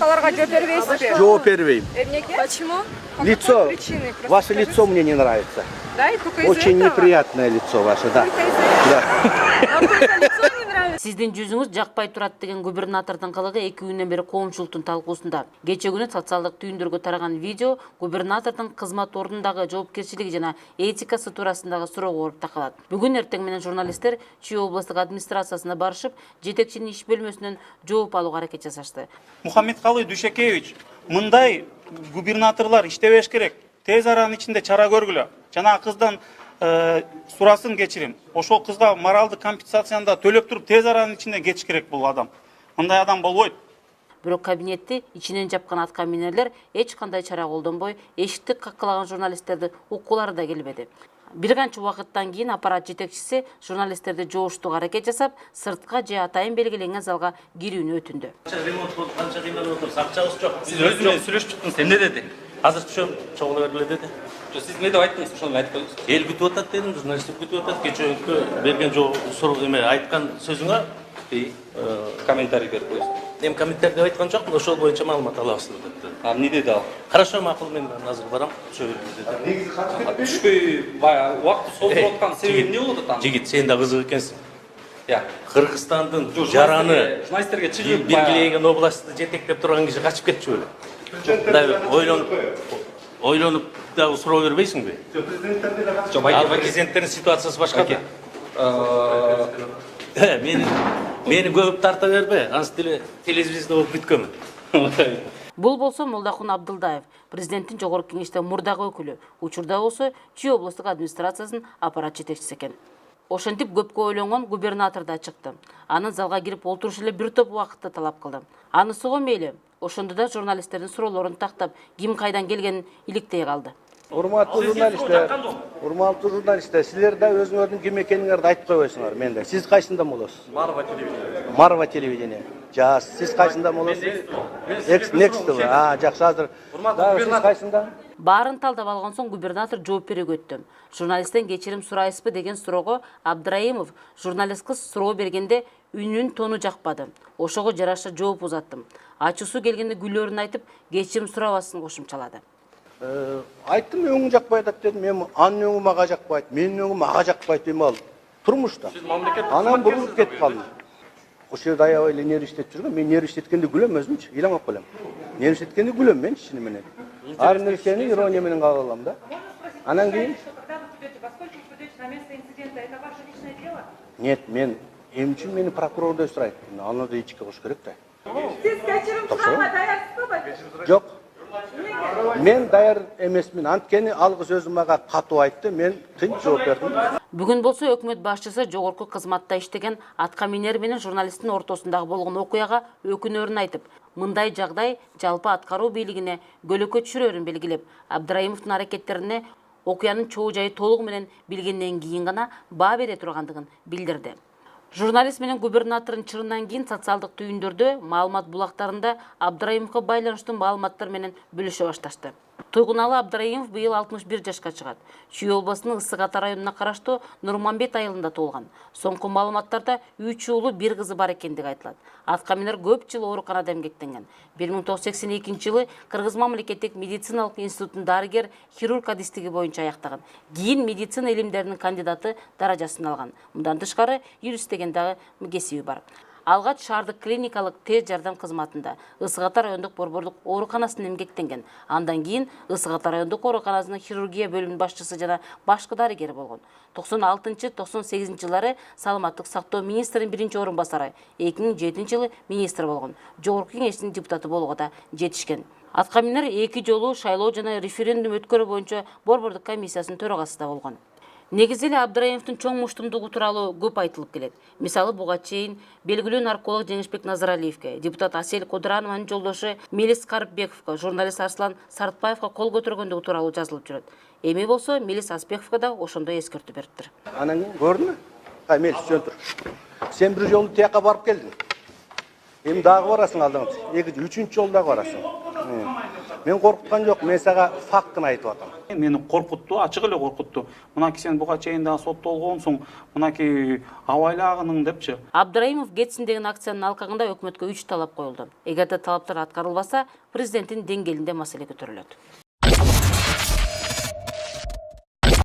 Суроктолорго жооп бербейсизби? Жооп бербейм. Эмнеге? Почему? Лицо, Причины просто ваше скажите. лицо мне не нравится. Да, и только из-за Очень этого? неприятное лицо ваше, да. Только из-за этого? Да. Вам только лицо не нравится? Сиздин жүзүңүз жакпай турат деген губернатордун кылыгы 2 күндөн бери коомчулуктун талкуусунда. Кече күнү социалдык түйүндөргө тараган видео губернатордун кызмат ордундагы жоопкерчилиги жана этикасы туурасындагы суроого ооруп такалат. Бүгүн эртең менен журналисттер Чүй облустук администрациясына барышып, жетекчинин иш бөлмөсүнөн жооп алууга аракет жасашты. Мухаммедкалый Дүйшекевич, мындай губернаторлар иштебеш керек. Тез аранын ичинде чара көргүлө. Жана кыздан сурасын кечирим. Ошол кызга моралдык компенсацияны да төлөп туруп тез аранын ичинде кетиш керек бул адам. Мындай адам болбойт. Бирок кабинетти ичинен жапкан атка минерлер эч кандай чара колдонбой, эшикти каккылаган журналисттерди уккулары да келбеди. Бир канча убакыттан кийин аппарат жетекчиси журналисттерди жооштууга аракет жасап, сыртка же атайын белгиленген залга кирүүнү өтүндү. Ремонт болуп канча кыйналып отурсуз, акчабыз жок. Сиз өзү менен сүйлөшүп чыктыңыз, эмне деди? Азыр чогула бергиле деди. Сиз эмне деп айттыңыз? Ошону айтып коюңуз. Эл күтүп атат дедим, журналисттер күтүп атат. Кечээ берген суроо эме айткан сөзүңө Комментарий берип коюңуз. эми комментарий деп айткан жокмун, ошол боюнча маалымат алабыз депти. Эмне деди ал? Хорошо, макул, мен азыр барам, түшө бергиле деди. Түшпөй баягы убакытты созулуп аткан себеби эмне болуп атат? Жигит, сен да кызык экенсиң. Я. Кыргызстандын жараны журналисттерге чыгып белгилеген областты жетектеп турган киши качып кетчү беле. Мындай ойлонуп дагы суроо бербейсиңби? Ал президенттердин ситуациясы башка да. Мени көп тарта бербе, ансы телевизорда болуп бүткөнмүн. Бул болсо Молдокун Абдылдаев, президенттин жогорку кеңеште мурдагы өкүлү, учурда болсо Чүй облустук администрациясынын аппарат жетекчиси экен. Ошентип көпкө ойлонгон губернатор да чыкты. Анын залга кирип олтуруш эле бир топ убакытты талап кылды. Анысыга мейли, ошондо да журналисттердин суроолорун тактап, ким кайдан келгенин иликтей калды. Урматтуу журналисттер, силер да өзүңөрдүн ким экениңерди айтып койбойсуңар менде. Сиз кайсында болосуз? Марва телевидение. Жас, сиз кайсында болосуз? Next. Жакшы, азыр. Дагы сиз кайсында? Баарын талдап алган соң губернатор жооп берүүгө өттү. Журналисттен кечирим сурайсызбы деген суроого Абдраимов журналист кыз суроо бергенде үнүн тону жакпады. Ошого жараша жооп узаттым. Ачуусу келгенде күлөрүн айтып, кечирим сурабасын кошумчалады. Айттым, өңүң жакпай атат дедим. Мен анын өңү мага жакпайт, менин өңүм мага жакпайт дейм ал. Турмушта. Анан бурулуп кетип калдым. Ошол жерде аябай эле нервиштетип жүргөн. Мен нервиштеткенде күлөм өзүмчү, ыйламап коем. Нервиштеткенде күлөм мен чыны менен. Ар нерсени ирония менен кабыл алам да. Анан кийин Нет, мен эмчи мени прокурордой сурайт. Аны да ичке кош керек да. Сиз кечирим суроого даярсызбы? Жок. Мен даяр эмесмин. Анткени ал кыз өзү мага катуу айтты, мен тынч жооп бердим. Бүгүн болсо өкмөт башчысы жогорку кызматта иштеген атка минер менен журналисттин ортосундагы болгон окуяга өкүнөрүн айтып, мындай жагдай жалпы аткаруу бийлигине көлөкө түшүрөрүн белгилеп, Абдрайымовдун аракеттерине окуянын чоо жайы толугу менен билгенден кийин гана баа бере тургандыгын билдирди. Журналист менен губернатордун чырынан кийин социалдык түйүндөрдө маалымат булактарында Абдрайымовго байланыштуу маалыматтар менен бөлүшө башташты. Туйгуналы Абдрайымов быйыл 61 жашка чыгат. Чүй областынын Ысык Ата районуна караштуу Нурманбет айылында туулган. Соңку маалыматтарда 3 уулу, 1 кызы бар экендиги айтылат. Атка минер көп жыл ооруканада эмгектенген. 1982 жылы Кыргыз мамлекеттик медициналык институтунун дарыгер хирург адистиги боюнча аяктаган. Кийин медицина илимдеринин кандидаты даражасын алган. Мындан тышкары юрист деген дагы кесиби бар. Алгач шаардык клиникалык тез жардам кызматында Ысык Ата райондук борборлук ооруканасында эмгектенген. Андан кийин Ысык Ата райондук ооруканасынын хирургия бөлүмүнүн башчысы жана башкы дарыгер болгон. 96-98 жылдары саламаттык сактоо министринин биринчи орун басары, 2007 жылы министр болгон. Жогорку кеңештин депутаты болгого да жетишкен. Атка минер 2 жолу шайлоо жана референдум өткөрүү боюнча борбордук комиссиясынын төрагасы да болгон. Негизи эле Абдрайымовдун чоң муштумдугу тууралуу көп айтылып келет. Мисалы, буга чейин белгилүү нарколог Жеңишбек Назаралиевке, депутат Асель Кудранованын жолдошу Мелис Карпбековго, журналист Арслан Сартбаевга кол көтөргөндүгү тууралуу жазылып жүрөт. Эми болсо Мелис Аспековго да ошондой эскертүү бериптир. Анан көрдүңбү? Мелис жөнтүр. Сен бир жолу тияка барып келдиң. Эми дагы барасың алдыңда. Экинчи, үчүнчү жолу дагы барасың. Мен коркуткан жок, мен сага фактын айтып атам. Мени коркутту, ачык эле коркутту. Мынакей сен буга чейин дагы соттолгонсуң, мынакей абайлагының депчи. Абдраимов кетсин деген акциянын алкагында өкмөткө 3 талап коюлду. Эгерде талаптар аткарылбаса, президенттин деңгээлинде маселе көтөрүлөт.